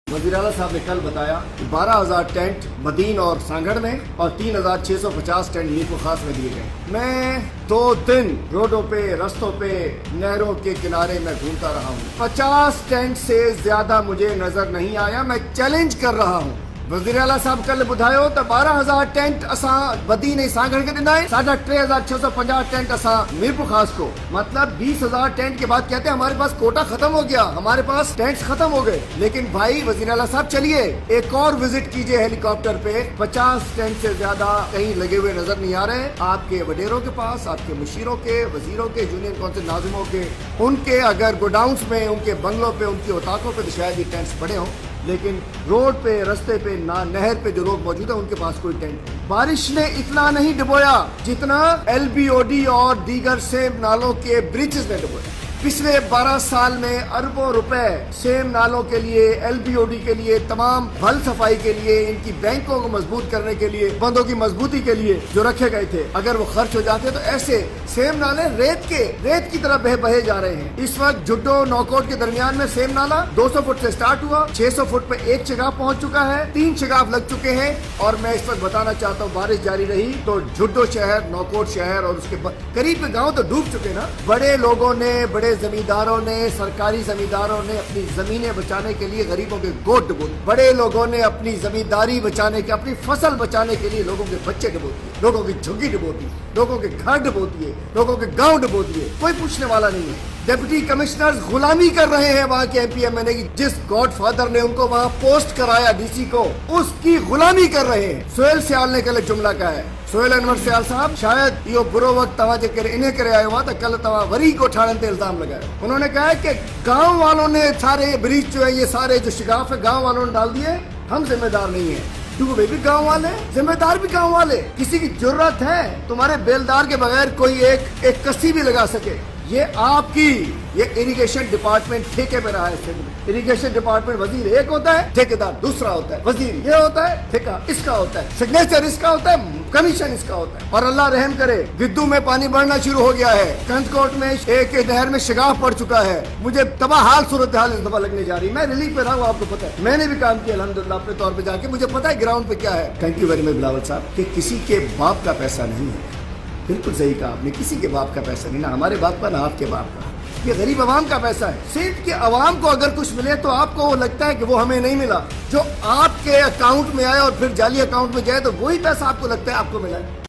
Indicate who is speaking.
Speaker 1: वज़ीर आला साहब ने कल बताया कि 12,000 टेंट मदीन और सांगड़ में और 3,650 टेंट मीर खास में दिए गए। मैं 2 दिन रोडों पे, रस्तों पे, नहरों के किनारे में घूमता रहा हूँ। 50 टेंट से ज्यादा मुझे नजर नहीं आया। मैं चैलेंज कर रहा हूँ। वज़ीर आला साहब कल ॿुधायो त 12,000 टेंट असां मदीन ऐं सांगड़ के ॾिना आहिनि, 3,650 टेंट असां मीरपुर खास को, मतलब 20,000 टेंट के बाद कहते हैं हमारे पास कोटा खत्म हो गया, हमारे पास टेंट्स खत्म हो गए। लेकिन भाई वज़ीर आला साहब चलिए एक और विजिट कीजिए हेलीकॉप्टर पे, 50 टेंट से ज्यादा कहीं लगे हुए नजर नहीं आ रहे। आपके वडेरों के पास, आपके मुशीरों के, वजीरों के, यूनियन काउंसिल नाजिमों के, उनके अगर गोडाउन्स में, उनके बंगलों पे, उनकी औताकों पे तो शायद ये टेंट्स पड़े हों, लेकिन रोड पे, रस्ते पे, नहर पे जो लोग मौजूद है उनके पास कोई टेंट नहीं। बारिश ने इतना नहीं डुबोया जितना LBOD और दीगर सेम नालों के ब्रिजेस ने डुबोया। पिछले 12 साल में अरबों रुपए सेम नालों के लिए, LBOD के लिए, तमाम भल सफाई के लिए, इनकी बैंकों को मजबूत करने के लिए, बंदों की मजबूती के लिए जो रखे गए थे, अगर वो खर्च हो जाते तो ऐसे सेम नाले रेत की तरह बहे जा रहे हैं। इस वक्त जुड्डो नौकोट के दरमियान में सेम नाला 200 फुट से स्टार्ट हुआ, 600 फुट पे एक शिगाफ पहुंच चुका है, 3 शिगाफ लग चुके हैं। और मैं इस वक्त बताना चाहता हूँ, बारिश जारी रही तो जुड्डो शहर, नौकोट शहर और उसके करीब के गाँव तो डूब चुके ना। बड़े लोगों ने, बड़े जमींदारों ने, सरकारी जमींदारों ने अपनी जमीनें बचाने के लिए गरीबों के गोद डुबो दिए। बड़े लोगों ने अपनी जमींदारी बचाने के, अपनी फसल बचाने के लिए लोगों के बच्चे डुबो दिए, लोगों की झुग्गी डुबो दी, लोगों के घर डुबो दिए, लोगों के गांव डुबो दिए। कोई पूछने वाला नहीं है। डिप्टी कमिश्नर्स गुलामी कर रहे हैं वहाँ के MP MNA की। जिस गॉडफादर ने उनको वहाँ पोस्ट कराया DC को, उसकी गुलामी कर रहे हैं। सोहेल सियाल ने कल जुमला कहा है, सोहेल अनवर सियाल साहब, शायद यो बुरो वक्त तव्हां जे करे इन्हें करे आयो हुआ तो कल तव्हां वरी गोठाणनि ते इल्जाम लगाया। उन्होंने कहा है कि गांव वालों ने सारे ब्रिज जो है, ये सारे जो शिगाफ है गांव वालों ने डाल दिए, हम जिम्मेदार नहीं है। डूबे भी गांव वाले, जिम्मेदार भी गांव वाले। किसी की जरूरत है तुम्हारे बेलदार के बगैर कोई एक कस्सी भी लगा सके, ये आपकी, ये इरिगेशन डिपार्टमेंट ठेके पे रहा है। इरिगेशन डिपार्टमेंट वजीर एक होता है, ठेकेदार दूसरा होता है। वजीर ये होता है, ठेका इसका होता है, सिग्नेचर इसका होता है, कमीशन इसका होता है। और अल्लाह रहम करे, गिद्दू में पानी बढ़ना शुरू हो गया है, कंदकोट में एक नहर में शिगाफ पड़ चुका है। मुझे तबाह हाल सूरत हाल इस दफा लगने जा रही है। मैं रिलीफ पे रहा हूँ, आपको पता है, मैंने भी काम किया अल्हम्दुलिल्लाह अपने तौर पे जाके, मुझे पता है ग्राउंड पे क्या है। Thank you very much Bilawal साहब कि किसी के बाप का पैसा नहीं है। बिल्कुल सही कहा आपने, किसी के बाप का पैसा नहीं, ना हमारे बाप का ना आपके बाप का, ये गरीब आवाम का पैसा है। सिर्फ कि आवाम को अगर कुछ मिले तो आपको वो लगता है कि वो हमें नहीं मिला। जो आपके अकाउंट में आए और फिर जाली अकाउंट में जाए तो वही पैसा आपको लगता है आपको मिला है।